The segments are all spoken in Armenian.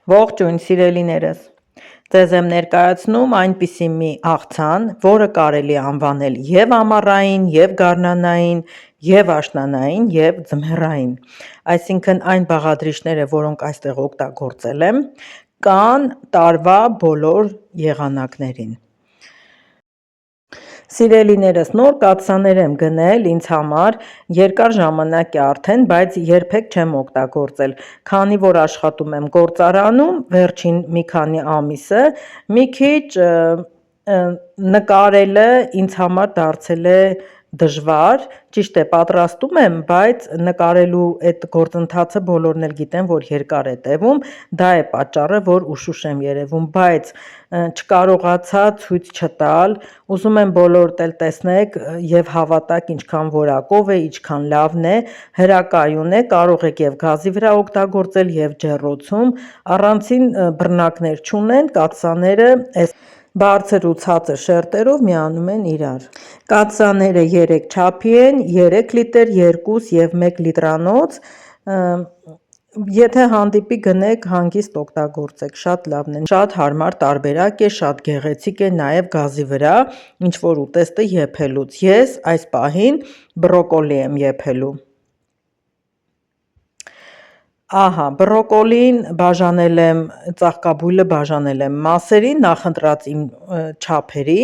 Ողջույն սիրելիներս, ձեզ եմ ներկայացնում այնպիսի մի աղցան, որը կարելի է անվանել և ամառային, և գարնանային, և աշնանային, և ձմեռային, այսինքն այն բաղադրիչները, որոնք այստեղ օգտագործել եմ, կան տարվա բոլոր եղանակներին։ Սիրելիներս, նոր կաթսաներ եմ գնել ինձ համար, երկար ժամանակ է արդեն, բայց երբեք չեմ օգտագործել, քանի որ աշխատում եմ գործարանում, վերջին մի քանի ամիսը մի քիչ նկարելը ինձ համար դարձել է դժվար, ճիշտ է պատրաստում եմ, բայց նկարելու այդ գործընթացը բոլորն էլ գիտեն, որ երկար է տևում, դա է պատճառը, որ ուշուշ եմ երևում, բայց չկարողացա ցույց չտալ, ուզում եմ բոլորդ էլ տեսնեք և հավատաք ինչքան որակով է, ինչքան լավն է, հրակայուն է, կարող եք և գազի վրա օգտագործել և ջեռոցում, առանցին բռնակներ չունեն, կաթսաները այս բարձր ու ցածր շերտերով միանում են իրար։ Կաթսաները 3 չափի են, 3 լիտր, 2 և 1 լիտրանոց, եթե հանդիպի գնեք հանգիստ օգտագործեք, շատ լավն է, շատ հարմար տարբերակ է, շատ գեղեցիկ է, նաև գազի վրա ինչ-որ ուտեստը եփելուց, ես այս պահին բրոկոլի եմ եփելու։ Ահա, բրոկոլին բաժանել եմ, ծաղկաբույլը բաժանել եմ մասերի, նախընտրած իմ չափերի,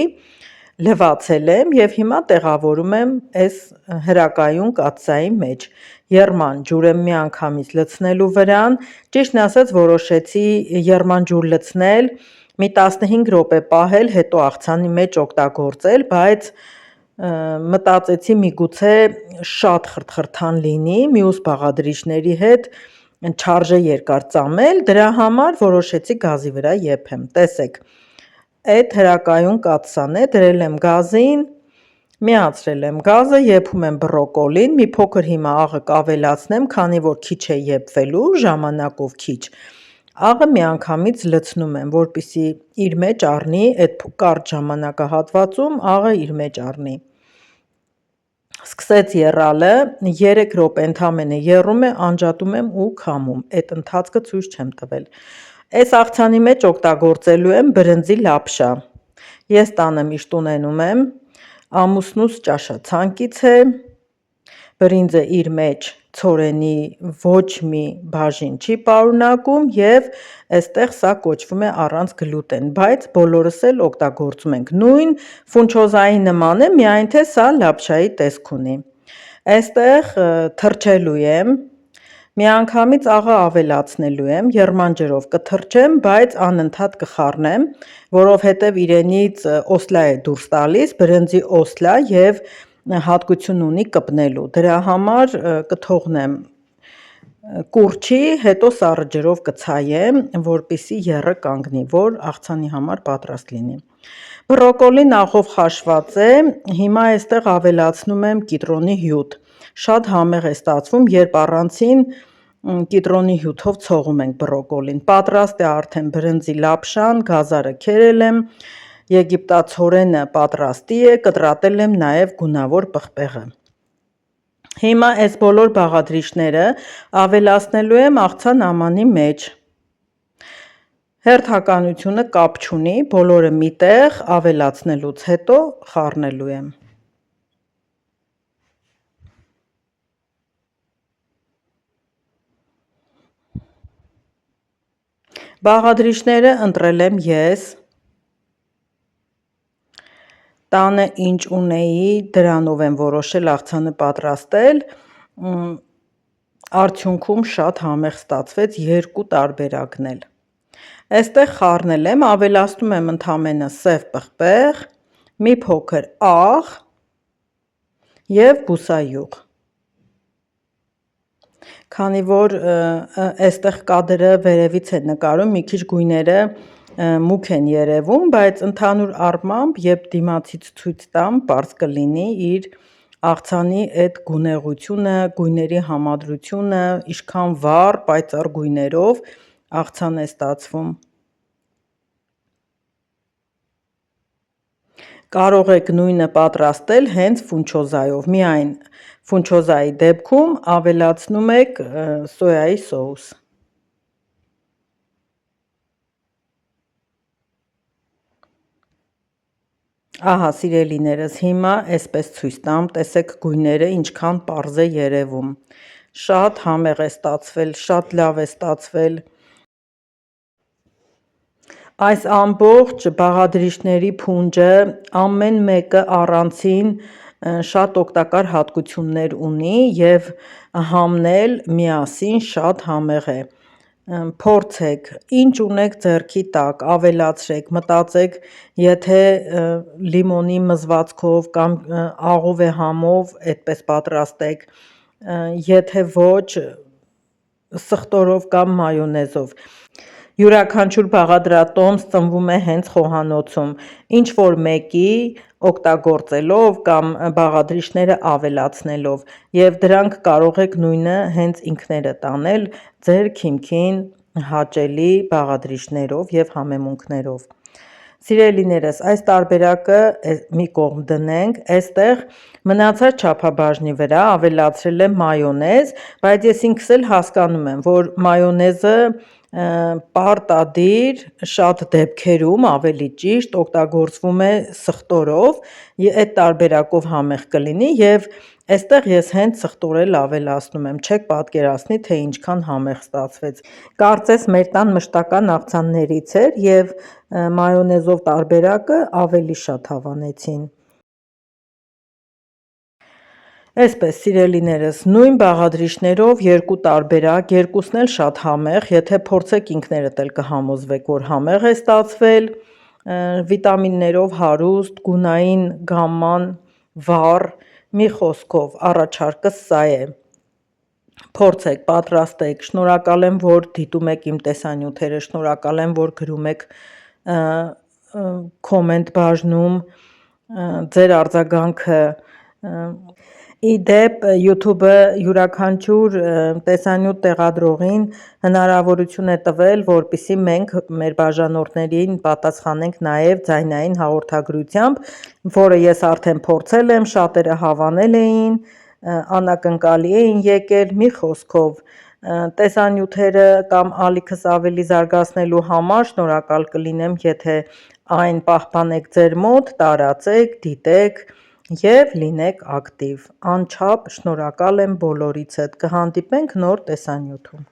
լվացել եմ և հիմա տեղավորում եմ այս հրակայուն կաթսայի մեջ, եռման ջուր եմ միանգամից լցնելու վրան, ճիշտն ասած որոշեցի եռման ջուր լցնել, մի 15 րոպե պահել, հետո աղցանի մեջ օգտագործել, բայց մտածեցի միգուցե շատ խրթխրթան լինի, մյուս բաղադրիչների հետ չարժե երկար ծամել, դրա համար որոշեցի գազի վրա եփեմ, տեսեք, այդ հրակայուն կաթսան է, դրել եմ գազին, միացրել եմ գազը, եփում եմ բրոկոլին, մի փոքր հիմա աղը կավելացնեմ, քանի որ քիչ է եփվելու, ժամանակով քիչ, աղը միանգամից լցնում եմ, որպեսզի իր մեջ առնի, այդ կարճ ժամանակահատվածում աղը իր մեջ առնի։ Սկսեց եռալը, 3 րոպե ընդամենը եռում է, անջատում եմ ու քամում, այդ ընթացքը ցույց չեմ տվել։ Այս աղցանի մեջ օգտագործելու եմ բրինձի լապշա, ես տանը միշտ ունենում եմ, ամուսնուս ճաշացանկից է, բրինձը իր մեջ ցորենի ոչ մի բաժին չի պարունակում և այստեղ սա կոչվում է առանց գլուտեն, բայց բոլորս էլ օգտագործում ենք, նույն ֆունչոզայի նման է, միայն թե սա լապշայի տեսք ունի, այստեղ թռչելու եմ, միանգամից աղը ավելացնելու եմ, եռման ջրով կթռչեմ, բայց անընդհատ կխառնեմ, որովհետև իրենից օսլա է դուրս տալիս, բրինձի օսլա և հատկություն ունի կպնելու, դրա համար կթողնեմ կուռչի, հետո սառը ջրով կցայեմ, որպեսզի եռը կանգնի, որ աղցանի համար պատրաստ լինի։ Բրոկոլին աղով խաշված է, հիմա այստեղ ավելացնում եմ կիտրոնի հյութ, շատ համեղ է ստացվում, երբ առանցին կիտրոնի հյութով ցողում ենք բրոկոլին, պատրաստ է արդեն բրինձի լապշան, գազարը քերել եմ, եգիպտացորենը պատրաստի է, կտրատել եմ նաև գունավոր պղպեղը։ Հիմա այս բոլոր բաղադրիչները ավելացնելու եմ աղցան ամանի մեջ, հերթականությունը կապ չունի, բոլորը միտեղ ավելացնելուց հետո խառնելու եմ։ Բաղադրիչները ընտրել եմ ես, տանը ինչ ունեի, դրանով եմ որոշել աղցանը պատրաստել, արդյունքում շատ համեղ ստացվեց երկու տարբերակն էլ։ Այստեղ խառնել եմ, ավելացնում եմ ընդամենը սև պղպեղ, մի փոքր աղ և բուսայուղ, քանի որ այստեղ կադրը վերևից է նկարում, մի քիչ գույները մուգ են երևում, բայց ընդհանուր առմամբ, երբ դիմացից ցույց տամ, պարզ կլինի իր աղցանի այդ գունեղությունը, գույների համադրությունը, ինչքան վառ, պայծառ գույներով աղցան է ստացվում։ Կարող եք նույնը պատրաստել հենց ֆունչոզայով, միայն ֆունչոզայի դեպքում ավելացնում եք սոյայի սոուս։ Ահա սիրելիներս, հիմա այսպես ցույց տամ, տեսեք գույները ինչքան պարզ է երևում, շատ համեղ է ստացվել, շատ լավ է ստացվել, այս ամբողջ բաղադրիչների փունջը ամեն մեկը առանցին շատ օգտակար հատկություններ ունի և համնել միասին շատ համեղ է, փորձեք, ինչ ունեք ձեռքի տակ, ավելացրեք, մտածեք, եթե լիմոնի մզվածքով կամ աղովե-համով այդպես պատրաստեք, եթե ոչ սխտորով կամ մայոնեզով, յուրաքանչյուր բաղադրատոմս ծնվում է հենց խոհանոցում, ինչ-որ մեկի օգտագործելով կամ բաղադրիչները ավելացնելով և դրանք կարող եք նույնը հենց ինքներդ անել ձեր քիմքին հաճելի բաղադրիչներով և համեմունքներով։ Սիրելիներս, այս տարբերակը մի կողմ դնենք, այստեղ մնացած չափաբաժնի վրա ավելացրել եմ մայոնեզ, բայց ես ինքս էլ հասկանում եմ, որ մայոնեզը պարտադիր շատ դեպքերում ավելի ճիշտ օգտագործվում է սխտորով, այդ տարբերակով համեղ կլինի և այստեղ ես հենց սխտորել ավելացնում եմ, չեք պատկերացնի, թե ինչքան համեղ ստացվեց, կարծես մեր տան մշտական աղցաններից էր և մայոնեզով տարբերակը ավելի շատ հավանեցին։ Այսպես սիրելիներս, նույն բաղադրիչներով երկու տարբերակ, երկուսն էլ շատ համեղ, եթե փորձեք ինքներդ էլ կհամոզվեք, որ համեղ է ստացվել, վիտամիններով հարուստ, գունային գամման վառ, մի խոսքով առաջարկս սա է, փորձեք, պատրաստեք, շնորհակալ եմ, որ դիտում եք իմ տեսանյութերը, շնորհակալ եմ, որ գրում եք կոմենտ բաժնում ձեր արձագանքը, իդեպ YouTube-ը յուրաքանչյուր տեսանյութ տեղադրողին հնարավորություն է տվել, որպեսզի մենք մեր բաժանորդներին պատասխանենք նաև ձայնային հաղորդագրությամբ, որը ես արդեն փորձել եմ, շատերը հավանել էին, անակնկալի էին եկել, մի խոսքով, տեսանյութերը կամ ալիքս ավելի զարգացնելու համար շնորհակալ կլինեմ, եթե այն պահպանեք ձեր մոտ, տարածեք, դիտեք և լինեք ակտիվ, անչափ շնորհակալ եմ բոլորիցդ, կհանդիպենք նոր տեսանյութում։